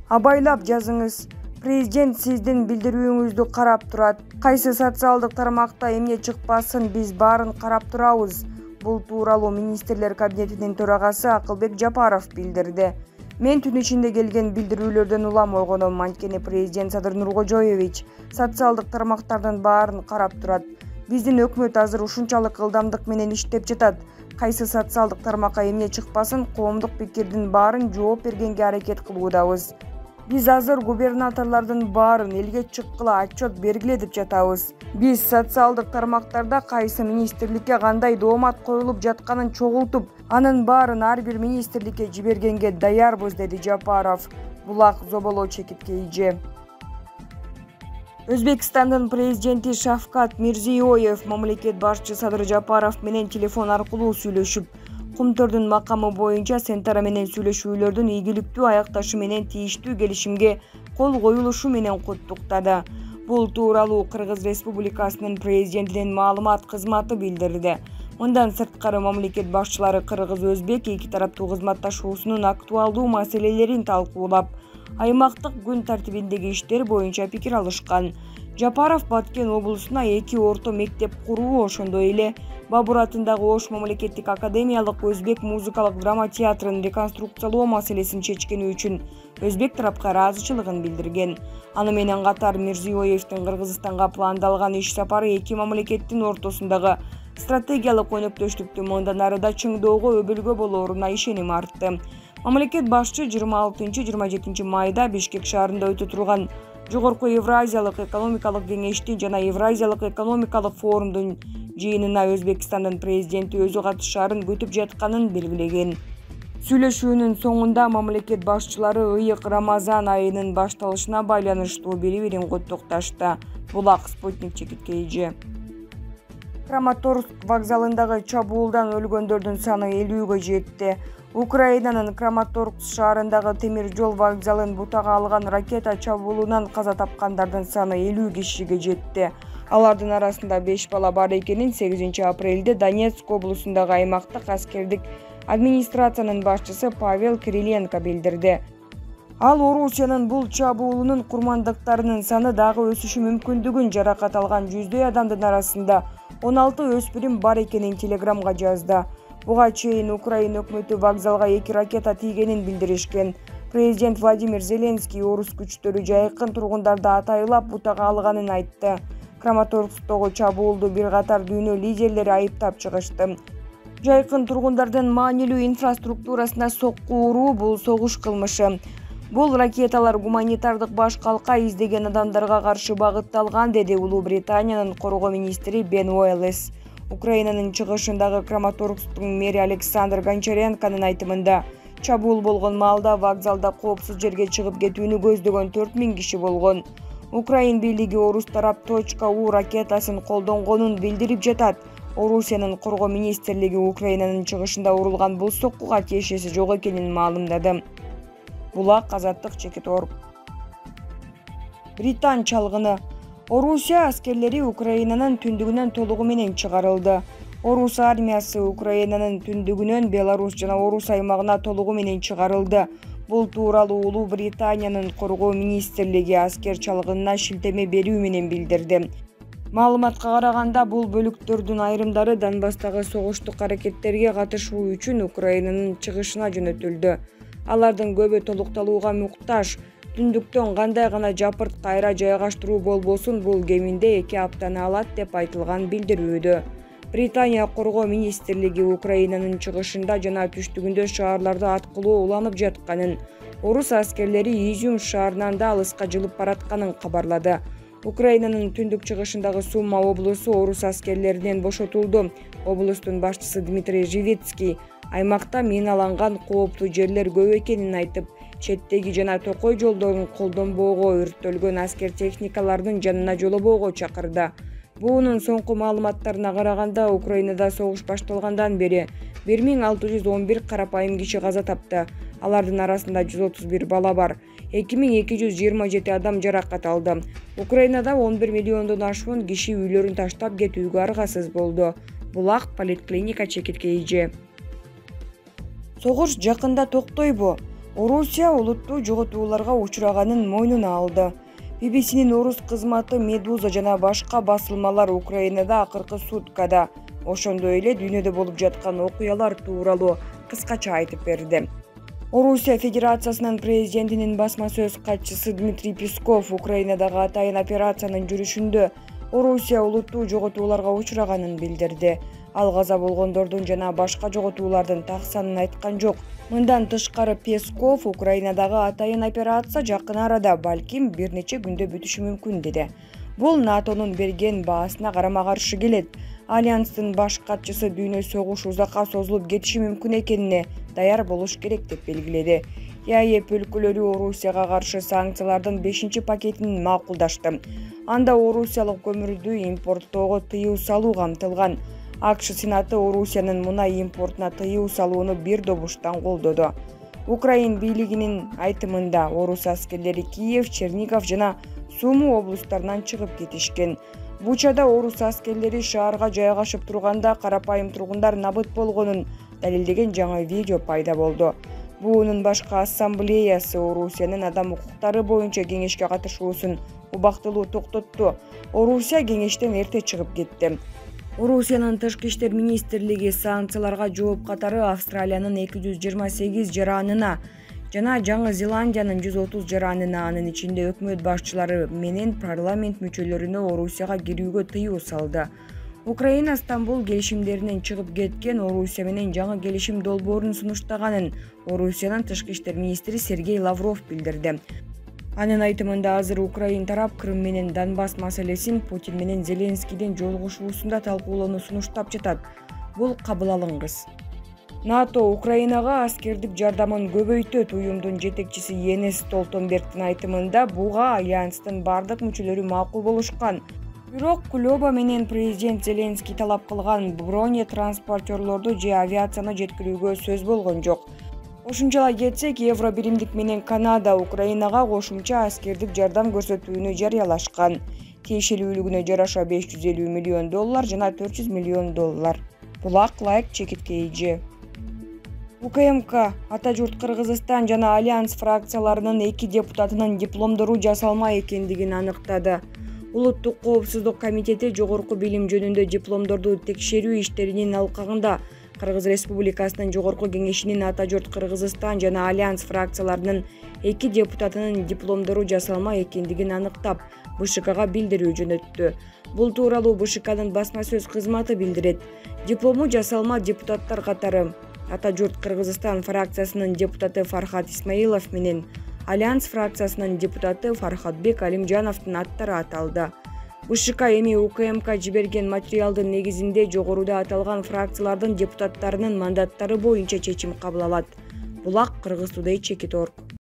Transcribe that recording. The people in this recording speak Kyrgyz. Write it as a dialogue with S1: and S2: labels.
S1: Абайлап жазыңыз. Президент сиздин билдирүүңүздү карап турат. Кайсы социалдык тармакта эмне чыкпасын биз баарын карап турабыз. Бул тууралуу министрлер кабинетинин төрагасы Акылбек Жапаров билдирди. Мен түн ичинде келген билдирүүлөрдөн улам ойгоном, анткени президент Садыр Нуркожоевич социалдык тармактардын баарын карап турат. Биздин өкмөт азыр ушунчалык ылдамдык менен иштеп жатат. Кайсы социалдык тармакка эмне чыкпасын, коомдук пикирдин баарын жооп бергенге аракет кылуудабыз. Биз азыр губернаторлордун баарын элге чыккыла отчет бергиле деп жатабыз. Биз социалдык тармактарда кайсы министрликке кандай доомат коюлуп жатканын чогултуп, анын баарын ар бир министрликке жибергенге даярбыз, деди Жапаров. Булак Зоболо чекиткейи. Өзбекстандын президенти Шавкат Мирзиёев мамлекет башчы Садыр Жапаров менен телефон аркылуу сүйлөшүп, Кумтөрдүн макамы боюнча Сентара менен сүйлөшүүлөрдүн ийгиликтүү аякташы менен тийиштүү келишимге кол коюлушу менен куттуктады. Бул тууралуу Кыргыз Республикасынын президентинин маалымат кызматы билдирди. Мындан сырткары мамлекет башчылары кыргыз-өзбек эки тараптуу кызматташуусунун актуалдуу маселелерин талкуулап, аймактык күн тартибиндеги иштер боюнча пикир алышкан. Жапаров Баткен облусуна 2 орто мектеп куруу, ошондой эле Бабур атындагы Ош мамлекеттик академиялык өзбек музыкалык драма театрын реконструкциялоо маселесин чечкени үчүн өзбек тарапка ыраазычылыгын билдирген. Аны менен катар Мирзиёевдин Кыргызстанга пландалган иш сапары эки мамлекеттин ортосундагы стратегиялык өнөктөштүктү мындан ары да чыңдоого өбөлгө болоруна ишеним артты. Мамлекет башчы 26-27 майда Бишкек шаарында өтө турган Жогорку Евразиялык экономикалык кеңештин жана Евразиялык экономикалык форумдун жыйынына Өзбекстандын президенти өзү катышаарын күтүп жатканын белгилеген. Сүйлөшүүнүн соңунда мамлекет башчылары ыйык Рамазан айынын башталышына байланыштуу бири-бирин куттукташты. Булак Спутник чекиткейи. Краматорск вокзалындагы чабуулдан өлгөндөрдүн саны 50-гө жетти. Украинанын Краматорск шаарындагы темир жол вокзалын бутага алган ракета чабуулунан каза тапкандардын саны 50 кишиге жетти. Алардын арасында 5 бала бар экенин 8 апрелде Донецк облусундагы аймактык аскердик администрациянын башчысы Павел Кириленко билдирди. Ал Орусиянын бул чабуулунун курмандыктарынын саны дагы өсүшү мүмкүндүгүн, жаракат алган жүздөй адамдын арасында 16 өспүрүм бар экенин телеграмга жазды. Буга чейин Украина өкмөтү вокзалга 2 ракета тийгенин билдиришкен. Президент Владимир Зеленский орус күчтөрү жайкын тургундарды атайлап бутага алганын айтты. Краматорскдогу чабуулду бир катар дүйнө лидерлери айыптап чыгышты. Жайкын тургундардын маанилүү инфраструктурасына сокку уруу бул согуш кылмышы. Бул ракеталар гуманитардык баш калка издеген адамдарга каршы багытталган, деди Улуу Британиянын коргоо министри Бен Уэллес. Украинанын чыгышындагы Краматорскдун мэри Александр Гончаренконун айтымында, чабуул болгон маалда вокзалда коопсуз жерге чыгып кетүүнү көздөгөн 4000 киши болгон. Украин бийлиги орус тарап .У ракетасын колдонгонун билдирип жатат. Орусиянын коргоо министрлиги Украинанын чыгышында урулган бул соккуга тиешеси жок экенин маалымдады. Булак Азаттык чекит.орг. Британ чалгыны. Орусия аскерлери Украинанын түндүгүнөн толугу менен чыгарылды. Орус армиясы Украинанын түндүгүнөн Беларусь жана Орус аймагына толугу менен чыгарылды. Бул тууралуу Улуу Британиянын коргоо министрлиги аскер чалгынына шилтеме берүү менен билдирди. Маалыматка караганда, бул бөлүктөрдүн айрымдары Донбасстагы согуштук аракеттерге катышуу үчүн Украинанын чыгышына жөнөтүлдү. Алардын көбү толукталууга муктаж. Түндүктөн кандай гана жапырт кайра жайгаштыруу болбосун, бул кеминде 2 аптаны алат деп айтылган билдирүүдө. Британия коргоо министрлиги Украинанын чыгышында жана түштүгүндө шаарларды аткылоо уланып жатканын, орус аскерлери Изюм шаарынан да алыска жылып баратканын кабарлады. Украинанын түндүк чыгышындагы Сума облусу орус аскерлеринен бошотулду. Облустун башчысы Дмитрий Живицкий аймакта миналанган кооптуу жерлер көп экенин айтып, четтеги жана токой жолдорун колдонбоого, өрттөлгөн аскер техникалардын жанына жолобоого чакырды. Буунун соңку маалыматтарына караганда, Украинада согуш башталгандан бери 1611 карапайым киши каза тапты. Алардын арасында 131 бала бар. 2227 адам жаракат алды. Украинада 11 миллиондон ашуун киши үйлөрүн таштап кетүүгө аргасыз болду. Булак поликлиника чекиткейи. Согуш жакында токтойбу? Орусия олуттуу жоготууларга учураганын мойнуна алды. BBC'нин орус кызматы Медуза жана башка басылмалар Украинада акыркы суткада, ошондой эле дүйнөдө болуп жаткан окуялар тууралуу кыскача айтып берди. Орусия Федерациясынын президентинин басма сөз катчысы Дмитрий Песков Украинадагы атайын операциянын жүрүшүндө Орусия олуттуу жоготууларга учураганын билдирди. Ал каза болгондордун жана башка жоготуулардын так санын айткан жок. Мындан тышкары Песков Украинадагы атайын операция жакын арада, балким бир нече күндө бүтүшү мүмкүн деди. Бул НАТОнун берген баасына карама-каршы келет. Альянстын баш катчысы дүйнө согуш узакка созулуп кетиши мүмкүн экенине даяр болуш керек деп белгиледи. ЕАЭП өлкөлөрү Орусияга каршы санкциялардын 5 пакетин макулдашты. Анда орусиялык көмүрдү импорттоого тыюу салуу камтылган. АКШ Сенаты Орусиянын мунай импортуна тыюу салууну бир добуштан колдоду. Украин бийлигинин айтымында орус аскерлери Киев, Чернигов жана Сумы облустарынан чыгып кетишкен. Бучада орус аскерлери шаарга жайгашып турганда карапайым тургундар набыт болгонун далилдеген жаңы видео пайда болду. Буунун башкы ассамблеясы Орусиянын адам укуктары боюнча кеңешке катышуусун убактылуу токтотту. Орусия кеңештен эрте чыгып кетти. Орусиянын тышкы иштер министрлиги санкцияларга жооп катары Австралиянын 228 жаранына жана Жаңы Зеландиянын 130 жаранына, анын ичинде өкмөт башчылары менен парламент мүчөлөрүнө Орусияга кирүүгө тыюу салды. Украина Стамбул келишимдеринен чыгып кеткен, Орусия менен жаңы келишим долбоорун сунуштаганын Орусиянын тышкы иштер министри Сергей Лавров билдирди. Анын айтымында азыр Украин тарап Крым менен Донбасс маселесин Путин менен Зеленскийдин жолугушуусунда талкуулоону сунуштап жатат. Бул кабыл алынгыс. НАТО Украинага аскердик жардамын көбөйтөт. Уюмдун жетекчиси Йенс Столтенбергдин айтымында буга альянстын бардык мүчөлөрү макул болушкан. Бирок Кулеба менен президент Зеленский талап кылган броне транспортерлорду же авиацияны жеткирүүгө сөз болгон жок. Ошончолой кетсек, Евро биримдик менен Канада Украинага кошумча аскердик жардам көрсөтүүнү жарыялашкан. Тиешелүүлүгүнө жараша $550 миллион жана $400 миллион. Булак лайк чекиткейжи. УКМК Ата журт Кыргызстан жана Альянс фракцияларынын 2 депутатынын дипломдору жасалма экендигин аныктады. Улуттук коопсуздук комитети жогорку билим жөнүндө дипломдорду текшерүү иштеринин алкагында Кыргыз Республикасынын жогорку кеңешинин Ата журт Кыргызстан жана Альянс фракцияларынын 2 депутатынын дипломдору жасалма экендигин аныктап, БШКга билдирүү жөнөттү. Бул тууралуу БШКнын басма сөз кызматы билдирет. Диплому жасалма депутаттар катары Ата журт Кыргызстан фракциясынын депутаты Фархат Исмаилов менен Альянс фракциясынын депутаты Фархатбек Алимжановдун аттары аталды. БШК эми УКМК жиберген материалдын негизинде жогоруда аталган фракциялардын депутаттарынын мандаттары боюнча чечим кабыл алат. Булак Кыргыз Today Чекит.org.